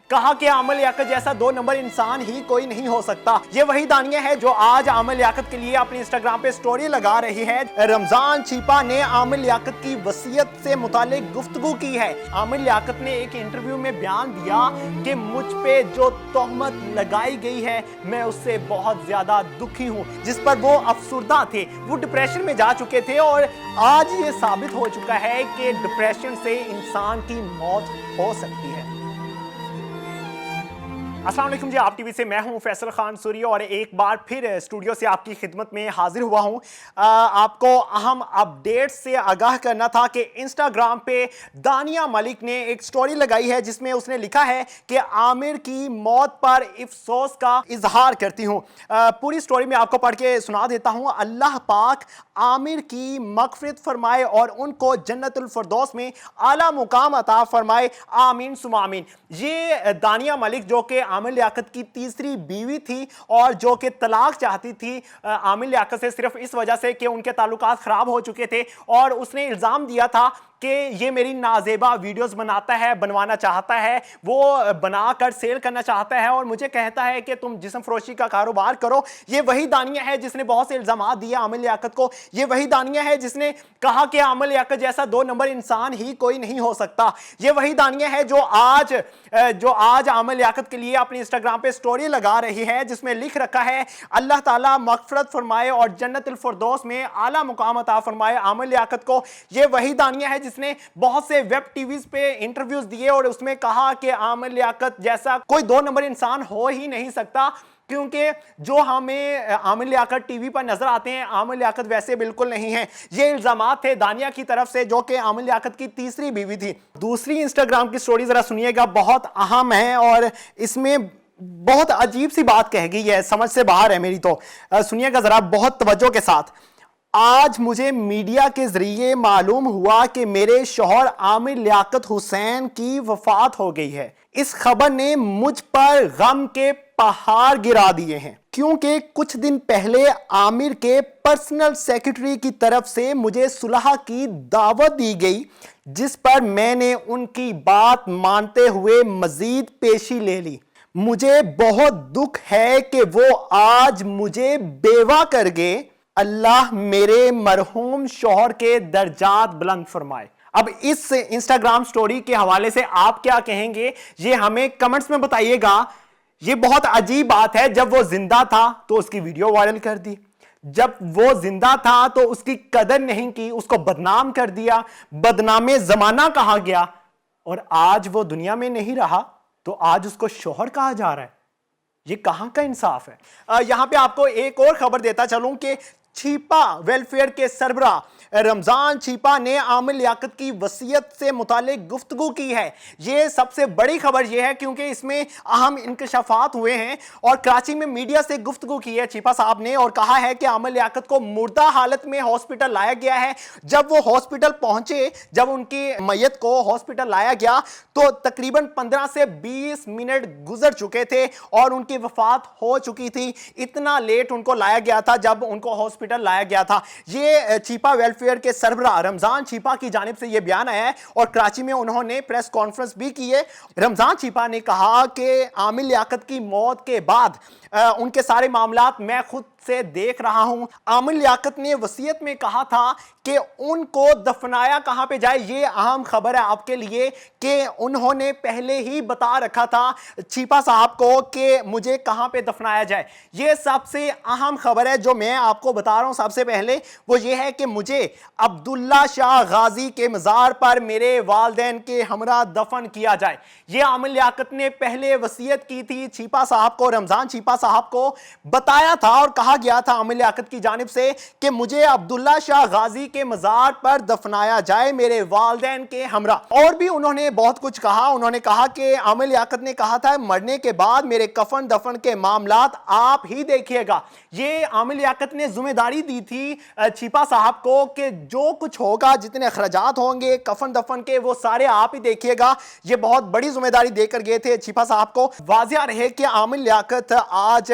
کہا کہ عامر لیاقت جیسا 2 نمبر انسان ہی کوئی نہیں ہو سکتا۔ یہ وہی دانیہ ہے جو آج عامر لیاقت کے لیے اپنی انسٹاگرام پہ سٹوری لگا رہی ہے۔ رمضان چھیپا نے عامر لیاقت کی وصیت سے متعلق گفتگو کی ہے۔ عامر لیاقت نے ایک انٹرویو میں بیان دیا کہ مجھ پہ جو تہمت لگائی گئی ہے میں اس سے بہت زیادہ دکھی ہوں، جس پر وہ افسردہ تھے، وہ ڈپریشن میں جا چکے تھے، اور آج یہ ثابت ہو چکا ہے کہ ڈپریشن سے انسان کی موت ہو سکتی ہے۔ السلام علیکم جی، آپ ٹی وی سے میں ہوں فیصل خان سوری، اور ایک بار پھر اسٹوڈیو سے آپ کی خدمت میں حاضر ہوا ہوں۔ آپ کو اہم اپڈیٹ سے آگاہ کرنا تھا کہ انسٹاگرام پہ دانیہ ملک نے ایک سٹوری لگائی ہے جس میں اس نے لکھا ہے کہ عامر کی موت پر افسوس کا اظہار کرتی ہوں۔ پوری سٹوری میں آپ کو پڑھ کے سنا دیتا ہوں۔ اللہ پاک عامر کی مغفرت فرمائے اور ان کو جنت الفردوس میں اعلیٰ مقام عطا فرمائے، آمین ثم آمین۔ یہ دانیہ ملک جو کہ عامر لیاقت کی تیسری بیوی تھی اور جو کہ طلاق چاہتی تھی عامر لیاقت سے صرف اس وجہ سے کہ ان کے تعلقات خراب ہو چکے تھے، اور اس نے الزام دیا تھا کہ یہ میری نازیبا ویڈیوز بناتا ہے، بنوانا چاہتا ہے، وہ بنا کر سیل کرنا چاہتا ہے اور مجھے کہتا ہے کہ تم جسم فروشی کا کاروبار کرو۔ یہ وہی دانیہ ہے جس نے بہت سے الزامات دیے عامر لیاقت کو۔ یہ وہی دانیہ ہے جس نے کہا کہ عامر لیاقت جیسا 2 نمبر انسان ہی کوئی نہیں ہو سکتا۔ یہ وہی دانیہ ہے جو آج عامر لیاقت کے لیے اپنی انسٹاگرام پہ سٹوری لگا رہی ہے جس میں لکھ رکھا ہے اللہ تعالیٰ مغفرت فرمائے اور جنت الفردوس میں اعلیٰ مقام عطا فرمائے عامر لیاقت کو۔ یہ وہی دانیہ ہے جس نے بہت سے ویب ٹی ویز پہ انٹرویوز دیے اور اس میں کہا کہ عامر لیاقت جیسا کوئی 2 نمبر انسان ہو ہی نہیں سکتا، کیونکہ جو ہمیں عامر لیاقت ٹی وی پر نظر آتے ہیں عامر لیاقت ویسے بالکل نہیں ہیں۔ یہ الزامات تھے دانیہ کی طرف سے جو کہ عامر لیاقت کی تیسری بیوی تھی۔ دوسری انسٹاگرام کی سٹوری ذرا سنیے گا، بہت اہم ہے اور اس میں بہت عجیب سی بات کہہ گئی ہے، سمجھ سے باہر ہے میری، تو سنیے گا ذرا بہت توجہ کے ساتھ۔ آج مجھے میڈیا کے ذریعے معلوم ہوا کہ میرے شوہر عامر لیاقت حسین کی وفات ہو گئی ہے۔ اس خبر نے مجھ پر غم کے پہاڑ گرا دیے ہیں، کیونکہ کچھ دن پہلے عامر کے پرسنل سیکرٹری کی طرف سے مجھے صلح کی دعوت دی گئی، جس پر میں نے ان کی بات مانتے ہوئے مزید پیشی لے لی۔ مجھے بہت دکھ ہے کہ وہ آج مجھے بیوہ کر گئے۔ اللہ میرے مرحوم شوہر کے درجات بلند فرمائے۔ اب اس انسٹاگرام سٹوری کے حوالے سے آپ کیا کہیں گے یہ ہمیں کمنٹس میں بتائیے گا۔ یہ بہت عجیب بات ہے، جب وہ زندہ تھا تو اس کی ویڈیو وائرل کر دی، جب وہ زندہ تھا تو اس کی قدر نہیں کی، اس کو بدنام کر دیا، بدنام زمانہ کہا گیا، اور آج وہ دنیا میں نہیں رہا تو آج اس کو شوہر کہا جا رہا ہے۔ یہ کہاں کا انصاف ہے؟ یہاں پہ آپ کو ایک اور خبر دیتا چلوں کہ چھیپا ویلفیئر کے سربراہ رمضان چھیپا نے عامر لیاقت کی وصیت سے متعلق گفتگو کی ہے۔ یہ سب سے بڑی خبر یہ ہے کیونکہ اس میں اہم انکشافات ہوئے ہیں، اور کراچی میں میڈیا سے گفتگو کی ہے چھیپا صاحب نے اور کہا ہے کہ عامر لیاقت کو مردہ حالت میں ہاسپٹل لایا گیا ہے۔ جب وہ ہاسپٹل پہنچے، جب ان کی میت کو ہاسپٹل لایا گیا تو تقریباً 15 سے 20 منٹ گزر چکے تھے اور ان کی وفات ہو چکی تھی۔ اتنا لیٹ ان کو لایا گیا تھا جب ان کو ہاسپٹل لایا گیا تھا۔ یہ چھیپا ویلفیئر کے سربراہ رمضان چھیپا کی جانب سے یہ بیان آیا ہے، اور کراچی میں انہوں نے پریس کانفرنس بھی کی ہے۔ رمضان چھیپا نے کہا کہ عامر لیاقت کی موت کے بعد ان کے سارے معاملات میں خود سے دیکھ رہا ہوں۔ عامر لیاقت نے وصیت میں کہا تھا کہ ان کو دفنایا کہاں پہ جائے۔ یہ اہم خبر ہے آپ کے لیے کہ انہوں نے پہلے ہی بتا رکھا تھا چھیپا صاحب کو کہ مجھے کہاں پہ دفنایا جائے۔ یہ سب سے اہم خبر ہے جو میں آپ کو بتا رہا ہوں سب سے پہلے، وہ یہ ہے کہ مجھے عبداللہ شاہ غازی کے مزار پر میرے والدین کے ہمراہ دفن کیا جائے۔ یہ عامر لیاقت نے پہلے وصیت کی تھی چھیپا صاحب کو، رمضان چھیپا صاحب کو بتایا تھا اور کہا گیا تھا عامر لیاقت کی جانب سے کہ مجھے عبداللہ شاہ غازی کے مزار پر دفنایا جائے میرے والدین کے ہمراہ۔ اور بھی انہوں نے بہت کچھ کہا۔ انہوں نے کہا کہ عامر لیاقت نے کہا تھا مرنے کے بعد میرے کفن دفن کے معاملات آپ ہی دیکھیے گا۔ یہ عامر لیاقت نے ذمہ داری دی تھی چھیپا صاحب کو کہ جو کچھ ہوگا، جتنے اخراجات ہوں گے کفن دفن کے، وہ سارے آپ ہی دیکھیے گا۔ یہ بہت بڑی ذمہ داری دے کر گئے تھے چھیپا صاحب کو۔ واضح رہے کہ عامر لیاقت آج